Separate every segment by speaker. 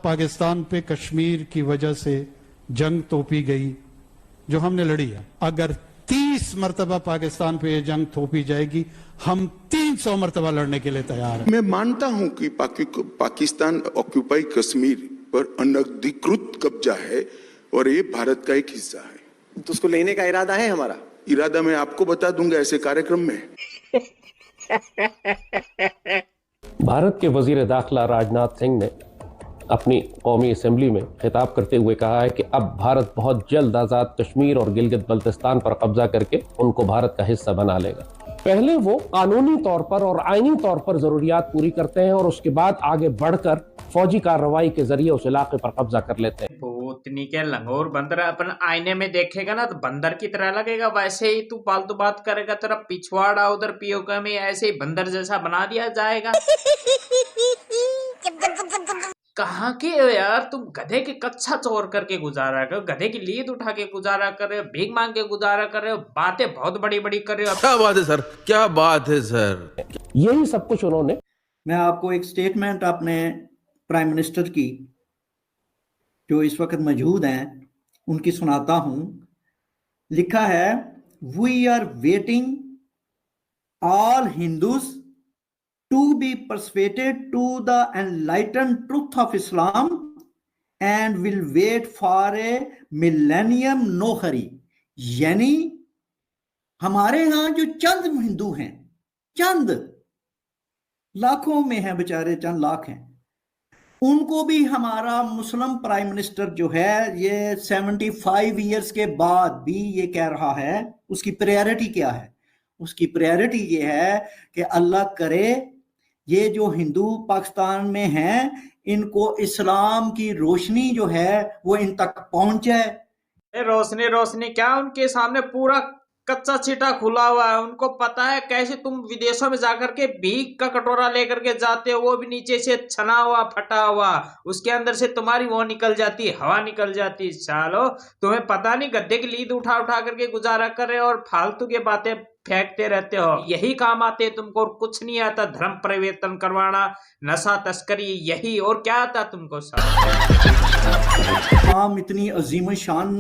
Speaker 1: पाकिस्तान पे कश्मीर की वजह से जंग तोपी गई जो हमने लड़ी है, अगर 30 मरतबा पाकिस्तान पे ये जंग थोपी जाएगी, हम 300 मरतबा लड़ने के लिए तैयार हैं।
Speaker 2: मैं मानता हूं कि पाकिस्तान ऑक्यूपाई कश्मीर पर अनधिकृत कब्जा है और ये भारत का एक हिस्सा है।
Speaker 3: तो उसको लेने का इरादा है हमारा।
Speaker 2: इरादा मैं आपको बता दूंगा ऐसे कार्यक्रम में।
Speaker 4: भारत के वजीर दाखिला राजनाथ सिंह ने अपनी कौमी असेंबली में खिताब करते हुए कहा है कि अब भारत बहुत जल्द आज़ाद कश्मीर और गिलगित बल्तिस्तान पर कब्जा करके उनको भारत का हिस्सा बना लेगा। पहले वो कानूनी तौर पर और आईनी तौर पर जरूरियात पूरी करते हैं और उसके बाद आगे बढ़कर फौजी कार्रवाई के जरिए उस इलाके पर कब्जा कर लेते हैं।
Speaker 5: भूतनी के लंगोर बंदर अपन आईने में देखेगा ना तो बंदर की तरह लगेगा, वैसे ही तू फालतू बात करेगा तेरा पिछवाड़ा उधर पीओके में ऐसे ही बंदर जैसा बना दिया जाएगा। कहाँ के हो यार तुम? गधे के कच्चा चोर करके गुजारा करो, गधे की लीद उठा के गुजारा कर रहे हो, भीख मांग के गुजारा कर रहे हो, बातें बहुत बड़ी बड़ी कर रहे हो।
Speaker 6: क्या बात है सर, क्या बात है सर।
Speaker 4: यही सब कुछ उन्होंने।
Speaker 7: मैं आपको एक स्टेटमेंट अपने प्राइम मिनिस्टर की जो इस वक्त मौजूद हैं उनकी सुनाता हूं। लिखा है, we are waiting all Hindus to be persuaded to the enlightened truth of Islam and will wait for a millennium no hurry। यानी हमारे यहां जो चंद हिंदू हैं, चंद लाखों में हैं बेचारे, चंद लाख हैं, उनको भी हमारा मुस्लिम प्राइम मिनिस्टर जो है ये 75 इयर्स के बाद भी ये कह रहा है। उसकी प्रायोरिटी क्या है? उसकी प्रायोरिटी ये है कि अल्लाह करे ये जो हिंदू पाकिस्तान में हैं इनको इस्लाम की रोशनी जो है वो इन तक पहुंचे।
Speaker 5: रोशनी रोशनी क्या, उनके सामने पूरा कच्चा चीटा खुला हुआ है। उनको पता है कैसे तुम विदेशों में जाकर के भीख का कटोरा लेकर के जाते हो, वो भी नीचे से छना हुआ फटा हुआ, उसके अंदर से तुम्हारी वो निकल जाती, हवा निकल जाती। चलो तुम्हें पता नहीं, गद्दे की लीद उठा उठा करके गुजारा कर रहे हो और फालतू की बातें फेंकते रहते हो। यही काम आते है तुमको और कुछ नहीं आता। धर्म परिवर्तन करवाना, नशा तस्करी, यही और क्या आता तुमको सब।
Speaker 7: इस्लाम इतनी अजीम शान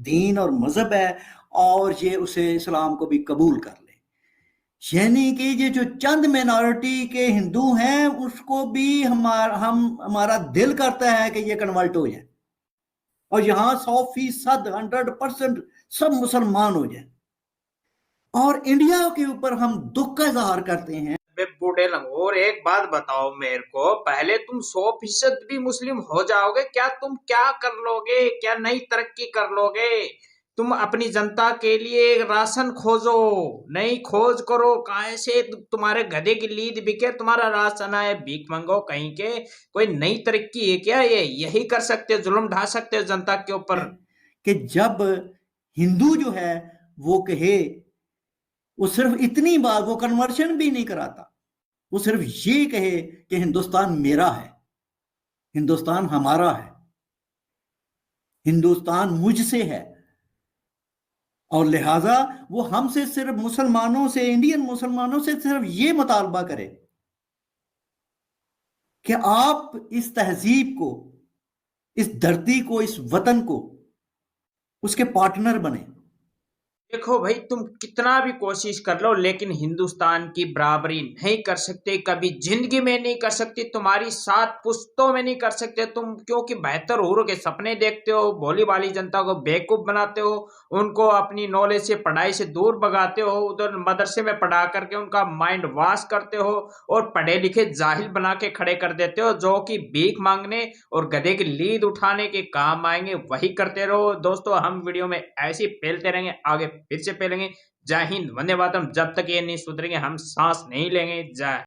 Speaker 7: दीन और मजहब है और ये उसे इस्लाम को भी कबूल कर ले। यानी कि ये जो चंद मिनॉरिटी के हिंदू हैं उसको भी हमारा दिल करता है कि ये कन्वर्ट हो जाए और यहाँ 100% 100% सब मुसलमान हो जाए और इंडिया के ऊपर हम दुख का इजहार करते हैं।
Speaker 5: बूढ़े लंगोर एक बात बताओ मेरे को, पहले तुम 100% भी मुस्लिम हो जाओगे क्या, तुम क्या कर लोगे? क्या नई तरक्की कर लोगे? तुम अपनी जनता के लिए राशन खोजो, नई खोज करो। कहाँ से तुम्हारे गधे की लीद बिके, तुम्हारा राशन आए, भीख मंगो कहीं के। कोई नई तरक्की है क्या ये? यही कर सकते हो, जुल्म ढा सकते हो जनता के ऊपर।
Speaker 7: कि जब हिंदू जो है वो कहे, वो सिर्फ इतनी बात, वो कन्वर्शन भी नहीं कराता, वो सिर्फ ये कहे कि हिंदुस्तान मेरा है, हिंदुस्तान हमारा है, हिंदुस्तान मुझसे है, और लिहाजा वो हमसे सिर्फ मुसलमानों से, इंडियन मुसलमानों से सिर्फ ये मुतालबा करे कि आप इस तहजीब को, इस धरती को, इस वतन को उसके पार्टनर बने।
Speaker 5: देखो भाई, तुम कितना भी कोशिश कर लो लेकिन हिंदुस्तान की बराबरी नहीं कर सकते, कभी जिंदगी में नहीं कर सकते, तुम्हारी 7 पुश्तों में नहीं कर सकते तुम, क्योंकि बेहतर हुरों के सपने देखते हो, भोली भाली जनता को बेवकूफ बनाते हो, उनको अपनी नॉलेज से, पढ़ाई से दूर भगाते हो, उधर मदरसे में पढ़ा करके उनका माइंड वॉश करते हो और पढ़े लिखे जाहिल बना के खड़े कर देते हो, जो कि भीख मांगने और गधे की लीद उठाने के काम आएंगे। वही करते रहो दोस्तों, हम वीडियो में ऐसे ही फैलते रहेंगे, आगे फिर से फैलेंगे। जय हिंद, वंदे मातरम। जब तक ये नहीं सुधरेंगे हम सांस नहीं लेंगे। जय